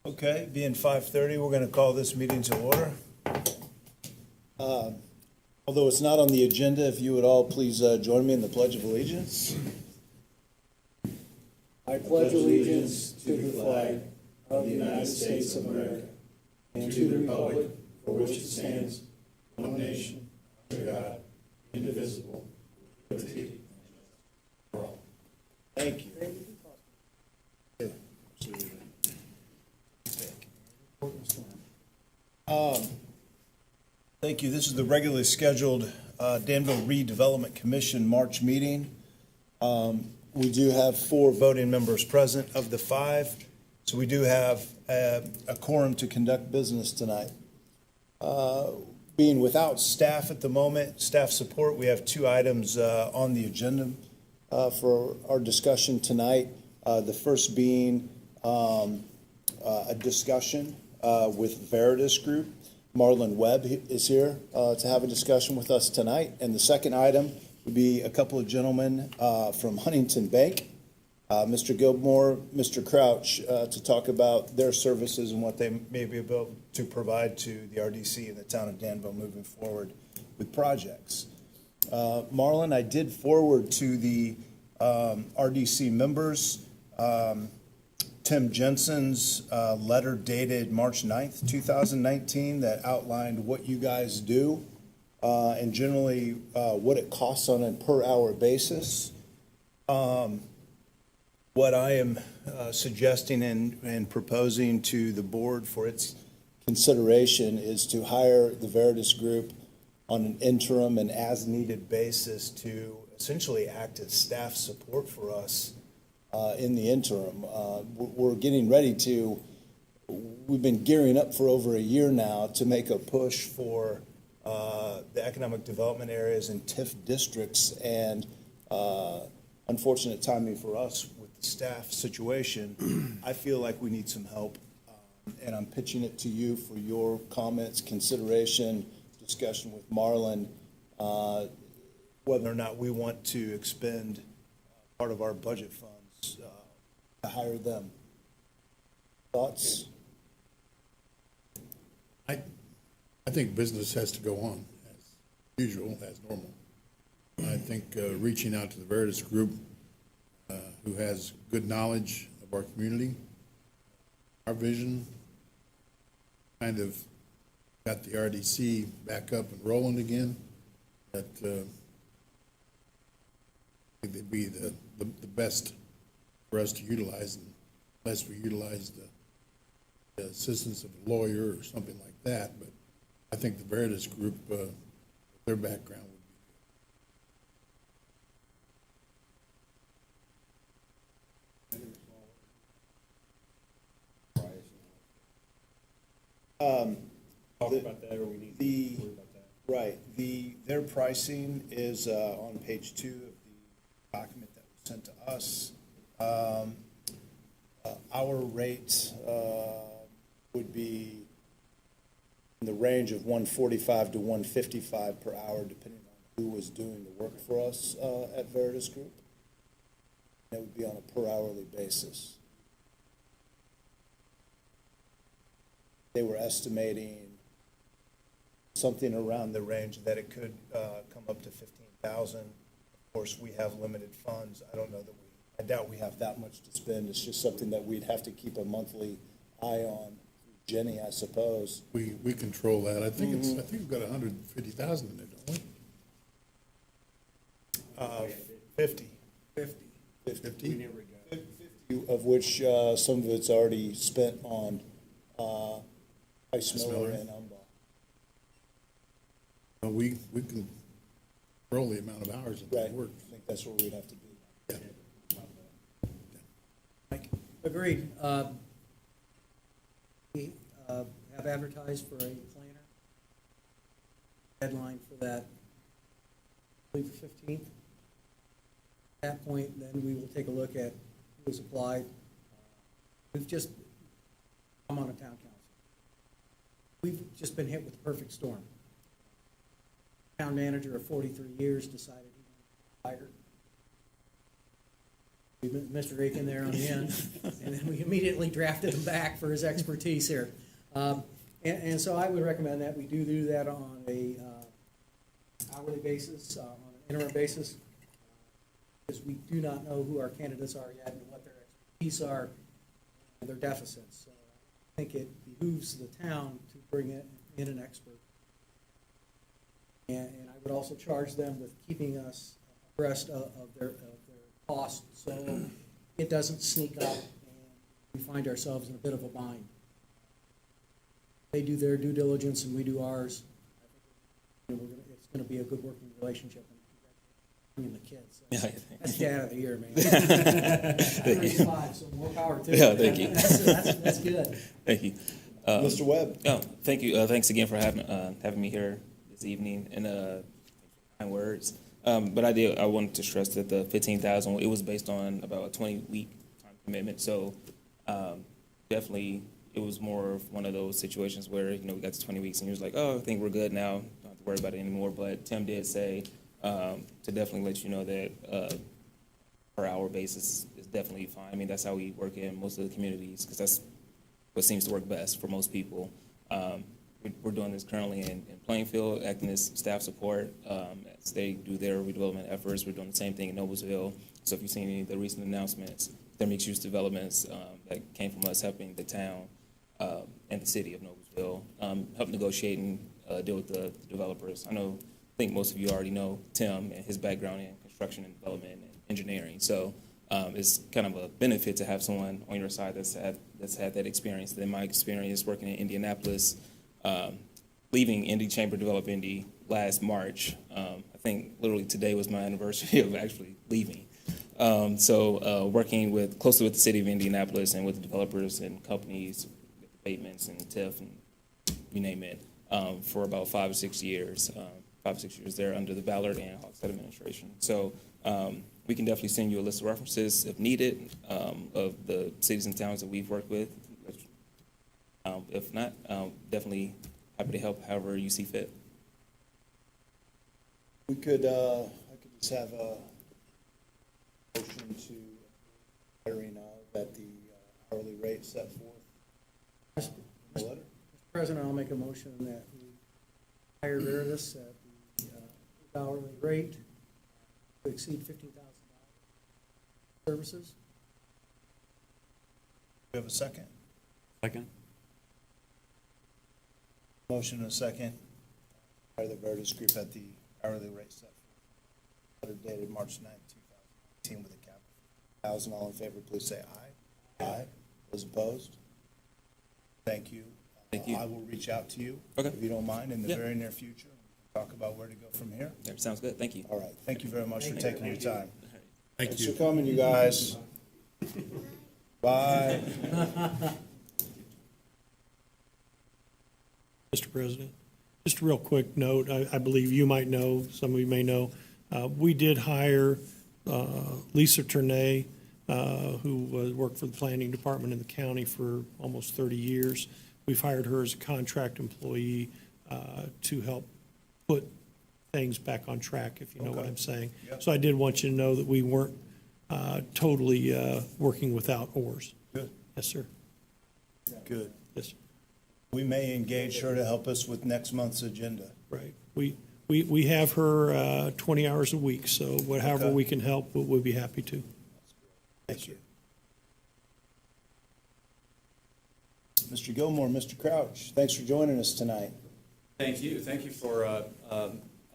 Okay, being 5:30, we're going to call this meeting to order. Although it's not on the agenda, if you would all please join me in the Pledge of Allegiance. I pledge allegiance to the flag of the United States of America and to the republic for which it stands, one nation, under God, indivisible, with liberty and justice for all. Thank you. Thank you. This is the regularly scheduled Danville Redevelopment Commission March meeting. We do have 4 voting members present of the 5, so we do have a quorum to conduct business tonight. Being without staff at the moment, staff support, we have 2 items on the agenda for our discussion tonight. The first being a discussion with Veritas Group. Marlon Webb is here to have a discussion with us tonight. And the second item would be a couple of gentlemen from Huntington Bank, Mr. Gilmore, Mr. Crouch, to talk about their services and what they may be able to provide to the RDC and the town of Danville moving forward with projects. Marlon, I did forward to the RDC members Tim Jensen's letter dated March 9th, 2019 that outlined what you guys do and generally what it costs on a per hour basis. What I am suggesting and proposing to the board for its consideration is to hire the Veritas Group on an interim and as needed basis to essentially act as staff support for us in the interim. We're getting ready to, we've been gearing up for over a year now to make a push for the economic development areas and TIF districts, and unfortunate timing for us with the staff situation. I feel like we need some help, and I'm pitching it to you for your comments, consideration, discussion with Marlon, whether or not we want to expend part of our budget funds to hire them. Thoughts? I think business has to go on as usual, as normal. I think reaching out to the Veritas Group, who has good knowledge of our community, our vision, kind of got the RDC back up and rolling again, that I think they'd be the best for us to utilize, unless we utilize the assistance of a lawyer or something like that. But I think the Veritas Group, their background would be Talk about that, or we need to worry about that. Right. Their pricing is on page 2 of the document that was sent to us. Our rate would be in the range of $145 to $155 per hour, depending on who was doing the work for us at Veritas Group. That would be on a per hourly basis. They were estimating something around the range that it could come up to $15,000. Of course, we have limited funds. I doubt we have that much to spend. It's just something that we'd have to keep a monthly eye on. Jenny, I suppose. we control that. I think I think we've got 150,000 in there, don't we? 50. 50. We never got it. 50 of which some of it's already spent on Ice Miller and Umball. Well, we can control the amount of hours that Right. they work. I think that's where we'd have to be. Yeah. Mike? Agreed. We have advertised for a planner. Deadline for that, I believe the 15th. At that point, then we will take a look at who has applied. I'm on a town council. We've just been hit with the perfect storm. Town manager of 43 years decided he wanted to retire. Mr. Aiken there on the end, and then we immediately drafted him back for his expertise here. And so I would recommend that we do that on a hourly basis, on an interim basis, because we do not know who our candidates are yet and what their expertise are and their deficits. So I think it behooves the town to bring in an expert. And I would also charge them with keeping us abreast of their costs, so it doesn't sneak up and we find ourselves in a bit of a bind. They do their due diligence and we do ours. I think it's going to be a good working relationship. And the kids. That's dad of the year, man. 35, so more power to Yeah, thank you. That's good. Thank you. Mr. Webb? Oh, thank you. Thanks again for having me here this evening and kind words. But I wanted to stress that the 15,000, it was based on about a 20-week time commitment. So definitely, it was more of one of those situations where we got to 20 weeks and he was like, "Oh, I think we're good now. Don't have to worry about it anymore." But Tim did say to definitely let you know that per hour basis is definitely fine. I mean, that's how we work in most of the communities because that's what seems to work best for most people. We're doing this currently in Plainfield, acting as staff support as they do their redevelopment efforts. We're doing the same thing in Noblesville. So if you've seen any of the recent announcements, their mixed-use developments that came from us helping the town and the city of Noblesville, help negotiate and deal with the developers. I think most of you already know Tim and his background in construction and development and engineering. So it's kind of a benefit to have someone on your side that's had that experience. Then my experience working in Indianapolis, leaving Indy Chamber Develop Indy last March. I think literally today was my anniversary of actually leaving. So working closely with the city of Indianapolis and with the developers and companies, abatements and TIF and you name it, for about 5 or 6 years. 5 or 6 years there under the Ballard and Hogshead administration. So we can definitely send you a list of references if needed of the cities and towns that we've worked with. If not, definitely happy to help however you see fit. We could, I could just have a motion to hiring at the hourly rate set forth in the letter. Mr. President, I'll make a motion that we hire Veritas at the hourly rate to exceed $15,000 services. Do we have a second? Second. Motion and a second. Hire the Veritas Group at the hourly rate set forth. Letter dated March 9th, 2019 with a cap of 1,000. All in favor, please say aye. Aye. Those opposed? Thank you. Thank you. I will reach out to you, Okay. if you don't mind, in the Yeah. very near future. Talk about where to go from here. That sounds good. Thank you. All right. Thank you very much for taking your time. Thank Thanks you. for coming, you guys. Bye. Mr. President, just a real quick note, I believe you might know, some of you may know, we did hire Lisa Ternay, who worked for the planning department in the county for almost 30 years. We've hired her as a contract employee to help put things back on track, if you know what Okay. I'm saying. Yep. So I did want you to know that we weren't totally working without oars. Good. Yes, sir. Good. Yes, sir. We may engage her to help us with next month's agenda. Right. We have her 20 hours a week, so however Okay. we can help, we'll be happy to. Thank you. Mr. Gilmore, Mr. Crouch, thanks for joining us tonight. Thank you. Thank you for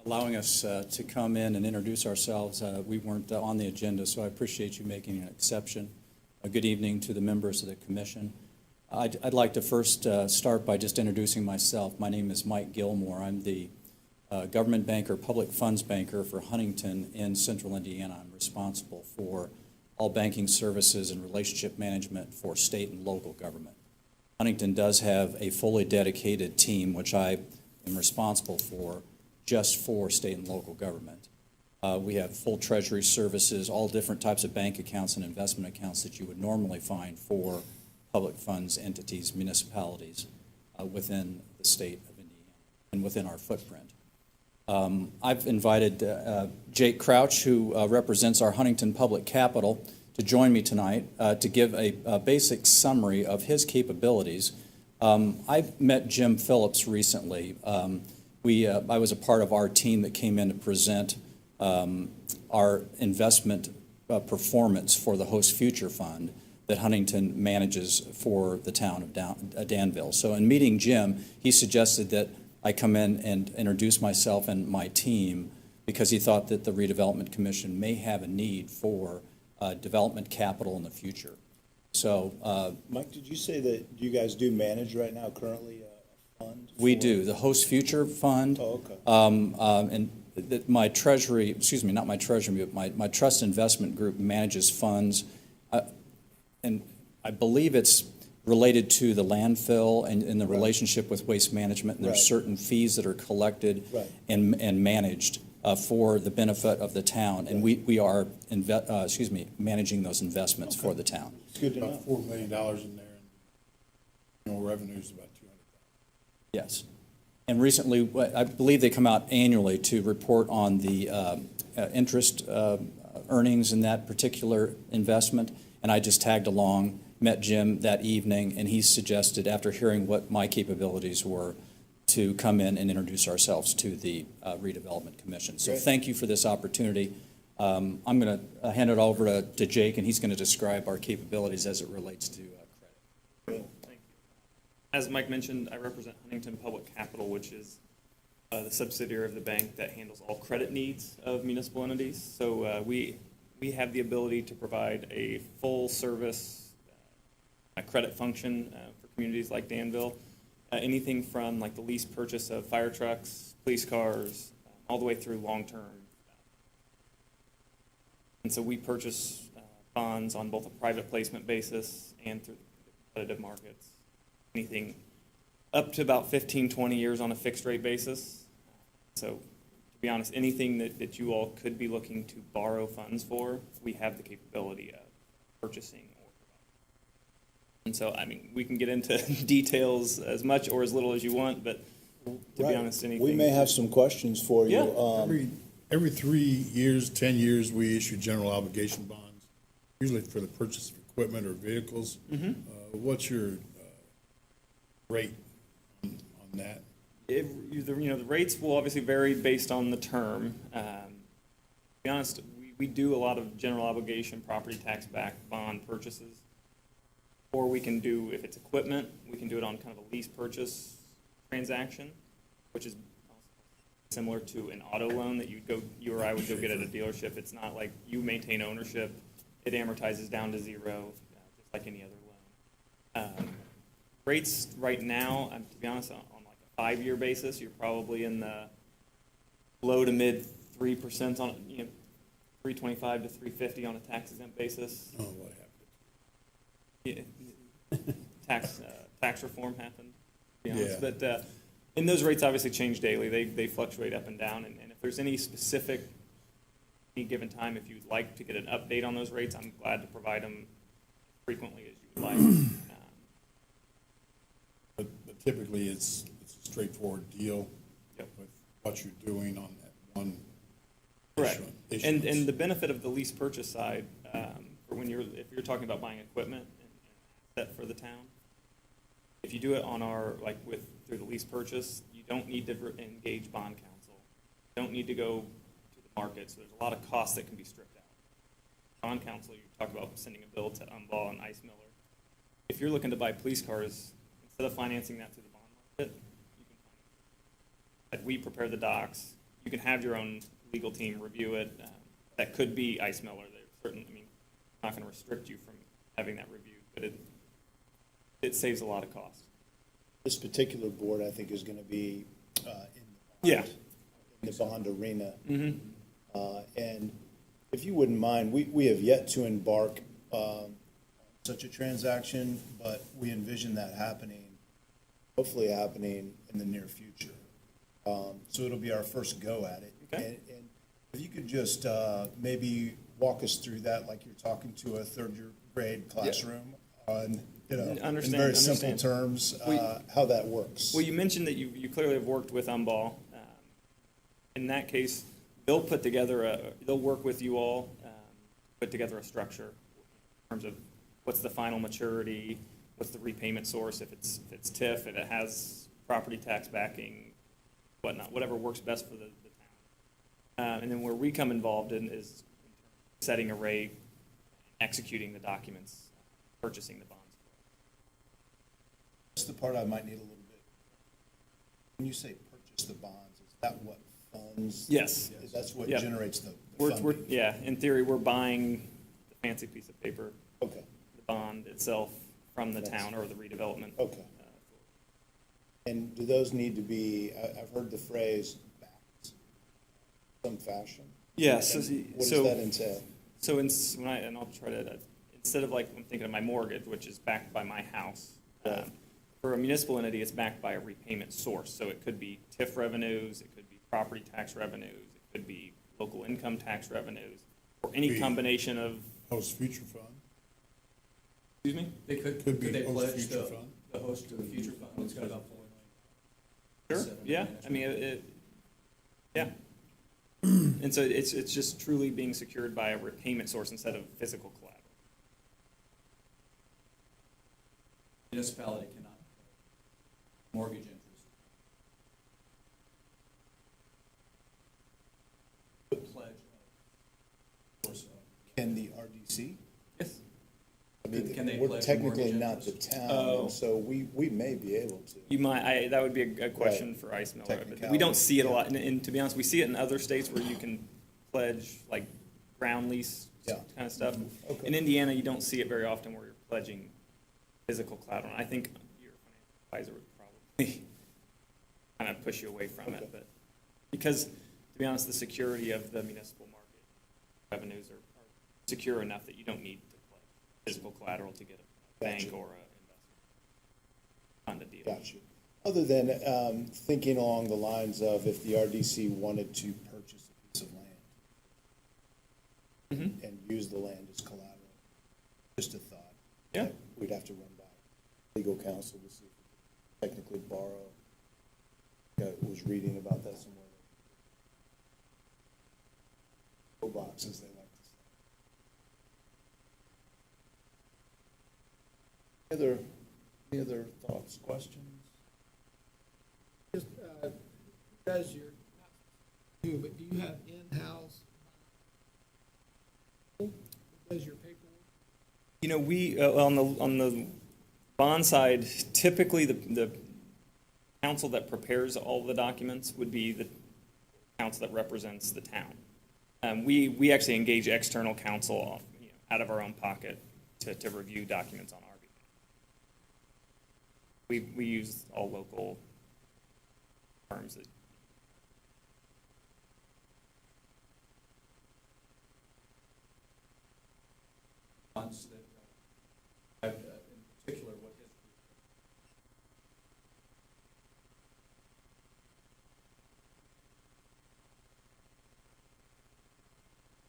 allowing us to come in and introduce ourselves. We weren't on the agenda, so I appreciate you making an exception. A good evening to the members of the commission. I'd like to first start by just introducing myself. My name is Mike Gilmore. I'm the government banker, public funds banker for Huntington in central Indiana. I'm responsible for all banking services and relationship management for state and local government. Huntington does have a fully dedicated team, which I am responsible for, just for state and local government. We have full treasury services, all different types of bank accounts and investment accounts that you would normally find for public funds entities, municipalities within the state of Indiana and within our footprint. I've invited Jake Crouch, who represents our Huntington Public Capital, to join me tonight to give a basic summary of his capabilities. I've met Jim Phillips recently. I was a part of our team that came in to present our investment performance for the Host Future Fund that Huntington manages for the town of Danville. So in meeting Jim, he suggested that I come in and introduce myself and my team because he thought that the Redevelopment Commission may have a need for development capital in the future. So Mike, did you say that you guys do manage right now currently a fund? we for- do. The Host Future Fund. Oh, okay. And my treasury, excuse me, not my treasury, but my trust investment group manages funds. And I believe it's related to the landfill and the relationship with waste management. And there's Right. certain fees that are collected Right. and managed for the benefit of the town. And we are, managing those investments for the town. It's good to know. About $4 million in there, and annual revenue is about 200,000. Yes. And recently, I believe they come out annually to report on the interest earnings in that particular investment. And I just tagged along, met Jim that evening, and he suggested, after hearing what my capabilities were, to come in and introduce ourselves to the Redevelopment Commission. So Great. thank you for this opportunity. I'm going to hand it over to Jake, and he's going to describe our capabilities as it relates to credit. Thank you. As Mike mentioned, I represent Huntington Public Capital, which is the subsidiary of the bank that handles all credit needs of municipal entities. So we have the ability to provide a full-service credit function for communities like Danville. Anything from like the lease purchase of fire trucks, police cars, all the way through long-term. And so we purchase bonds on both a private placement basis and through the competitive markets. Anything up to about 15, 20 years on a fixed rate basis. So to be honest, anything that you all could be looking to borrow funds for, we have the capability of purchasing or providing. And so, I mean, we can get into details as much or as little as you want, but to be Right. honest, anything. We may have some questions for you. Yeah. Every 3 years, 10 years, we issue general obligation bonds, usually for the purchase of equipment or vehicles. What's your rate on that? The rates will obviously vary based on the term. To be honest, we do a lot of general obligation property tax backed bond purchases. Or we can do, if it's equipment, we can do it on kind of a lease purchase transaction, which is similar to an auto loan that you or I would go get at a dealership. It's not like you maintain ownership. It amortizes down to zero, just like any other loan. Rates right now, to be honest, on like a 5-year basis, you're probably in the low to mid 3% on, 325 to 350 on a tax exempt basis. Oh, what happened? Yeah. Tax reform happened, to be honest. Yeah. But and those rates obviously change daily. They fluctuate up and down. And if there's any any given time, if you'd like to get an update on those rates, I'm glad to provide them as frequently as you would like. But typically, it's a straightforward deal Yep. with what you're doing on that one Correct. issuance. And the benefit of the lease purchase side, for if you're talking about buying equipment and asset for the town, if you do it on through the lease purchase, you don't need to engage bond counsel. You don't need to go to the market. So there's a lot of costs that can be stripped out. Bond counsel, you talk about sending a bill to Umball and Ice Miller. If you're looking to buy police cars, instead of financing that through the bond market, you can finance it. We prepare the docs. You can have your own legal team review it. That could be Ice Miller. I'm not going to restrict you from having that reviewed, but it saves a lot of cost. This particular board, I think, is going to be Yeah. in the bond arena. And if you wouldn't mind, we have yet to embark on such a transaction, but we envision that hopefully happening in the near future. So it'll be our first go at it. Okay. And if you could just maybe walk us through that, like you're talking to a third-year grade classroom on, in very simple terms, how that works. Well, you mentioned that you clearly have worked with Umball. In that case, they'll work with you all, put together a structure terms of what's the final maturity, what's the repayment source, if it's TIF, if it has property tax backing, whatnot, whatever works best for the town. And then where we come involved in is setting a rate, executing the documents, purchasing the bonds. That's the part I might need a little bit. When you say purchase the bonds, is that what funds? Yes. That's what Yeah. generates the We're, funding? yeah, in theory, we're buying the fancy piece of paper, Okay, the bond itself from the Yes. town or the redevelopment. okay. And do those need to be, I've heard the phrase backed some fashion? Yes. And what does so- that entail? So and I'll try to, instead of like, I'm thinking of my mortgage, which is backed by my house. Right. For a municipal entity, it's backed by a repayment source. So it could be TIF revenues, it could be property tax revenues, it could be local income tax revenues, or any Be- combination of, Host future fund. excuse me? They Could be they host pledge future the, fund. the host to a future fund, it's got about $4 million. Sure, yeah, I mean, yeah. And so it's just truly being secured by a repayment source instead of physical collateral. Municipality cannot mortgage interest. The pledge of, course, Can the RDC? Yes. I mean, Can they we're pledge technically mortgage not the interest? town, Oh. and so we may be able to. You might, that would be a question for Ice Miller. But we Technicality. don't see it a lot, and to be honest, we see it in other states where you can pledge like ground lease Yeah. kind of stuff. Okay. In Indiana, you don't see it very often where you're pledging physical collateral. I think your financial advisor would probably kind of push you away from Okay. it, but because, to be honest, the security of the municipal market revenues are secure enough that you don't need to pledge physical collateral to get a bank Gotcha. or a investment fund a deal. Got you. Other than thinking along the lines of if the RDC wanted to purchase a piece of land Mhm. and use the land as collateral, just a thought. Yeah. We'd have to run by legal counsel to see if we could technically borrow. I was reading about that somewhere. Boxes, they like to say. Any other thoughts, questions? Just, does your, you, but do you have in-house? Does your paperwork? You know, we, on the bond side, typically the counsel that prepares all the documents would be the counsel that represents the town. We actually engage external counsel, out of our own pocket to review documents on our behalf. We use all local firms that. Funds that, in particular, what history.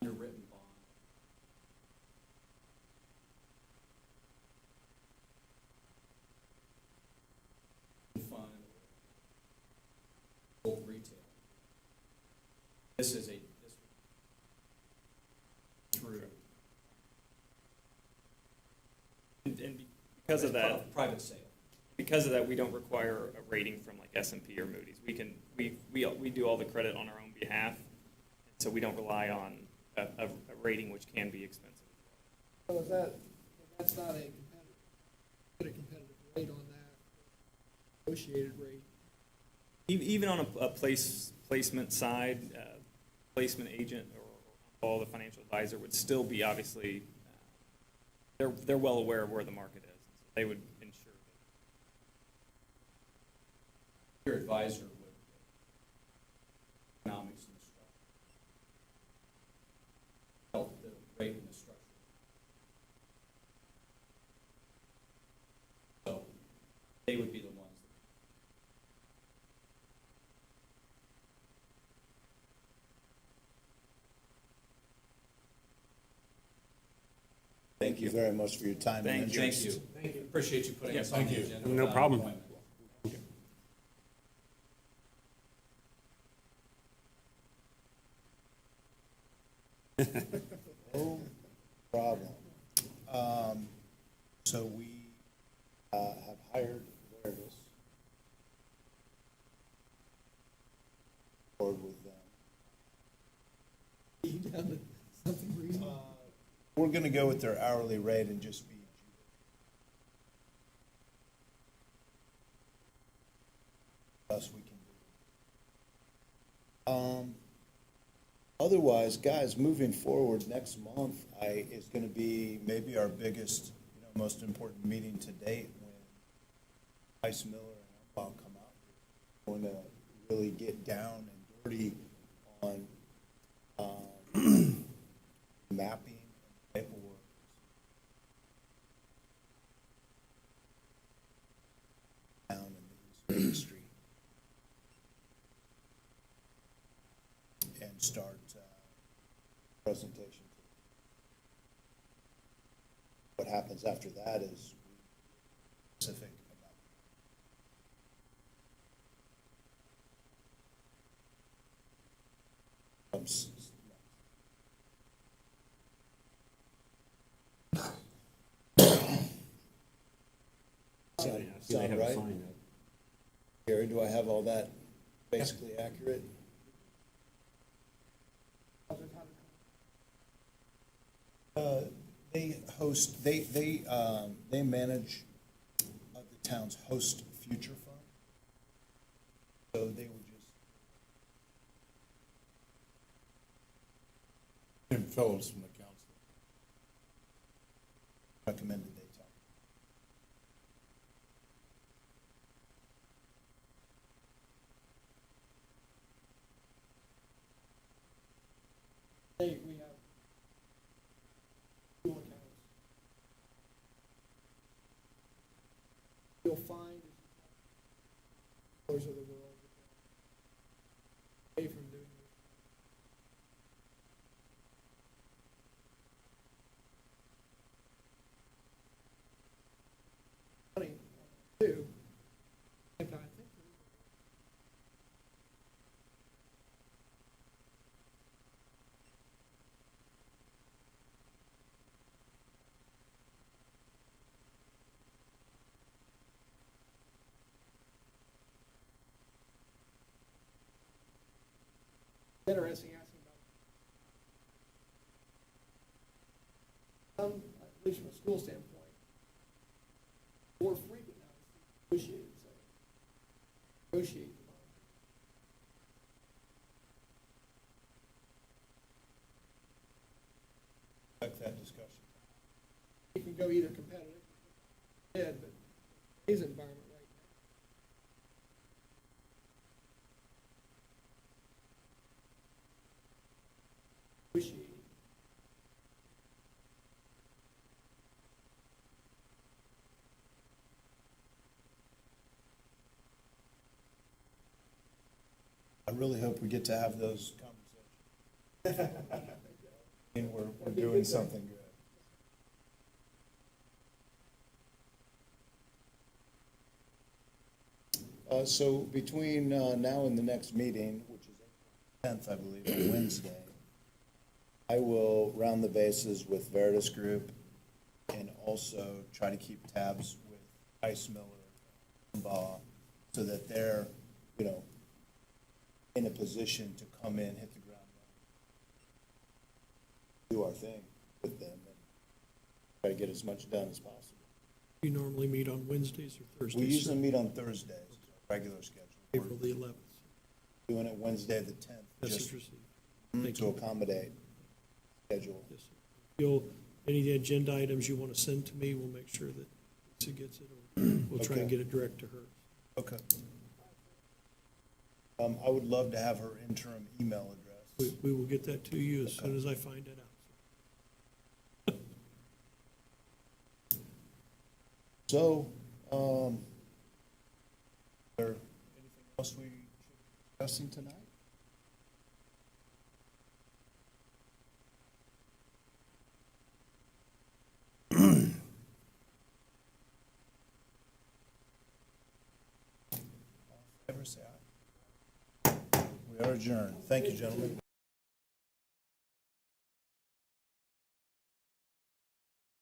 Underwritten bond. Fund. Old retail. This is through. And because of that. Private sale. Because of that, we don't require a rating from like S&P or Moody's. We do all the credit on our own behalf, so we don't rely on a rating which can be expensive. So is that's not a competitive, put a competitive rate on that, negotiated rate? Even on a placement side, placement agent or all the financial advisor would still be obviously, they're well aware of where the market is. So they would ensure that. Your advisor would economics and structure. Help the rate and the structure. So they would be the ones. Thank you very much for your time and Thank you. interest. Thank you. Appreciate you putting us on thank the you. agenda. No without problem. appointment. No problem. So we have hired Veritas. Forward with them. You down to something reasonable? We're gonna go with their hourly rate and just be best we can do. Otherwise, guys, moving forward, next month is gonna be maybe our biggest, most important meeting to date when Ice Miller and Umbach come out here. We're gonna really get down and dirty on mapping and paperwork. Down in the East Main Street. And start presentation. What happens after that is specific about. Sound right? Gary, do I have all that basically accurate? They host, they manage the town's host future fund. So they would just. Jim Phillips from the council. Recommended they talk. Hey, we have dual accounts. You'll find those of the world away from doing this. Money, too. And I think there is interesting asking about at least from a school standpoint, more frequent now to see negotiated sales. Negotiate the bond. Like that discussion. You can go either competitive, but today's environment right now. Negotiate. I really hope we get to have those conversations. And we're doing something good. So between now and the next meeting, which is April 10th, I believe, on Wednesday, I will round the bases with Veritas Group and also try to keep tabs with Ice Miller, Baugh, so that they're, in a position to come in, hit the ground running, do our thing with them, and try to get as much done as possible. You normally meet on Wednesdays or Thursdays? We usually meet on Thursdays, regular schedule. April the 11th. We're doing it Wednesday the 10th, That's just interesting. Thank to you. accommodate schedule. Yes, sir. Any of the agenda items you want to send to me, we'll make sure that Lisa gets it, or we'll try and Okay. get it direct to her. Okay. I would love to have her interim email address. We will get that to you as soon Okay. as I find it out. So, is there anything else we should be discussing tonight? Ever say aye? We are adjourned. Thank you, gentlemen.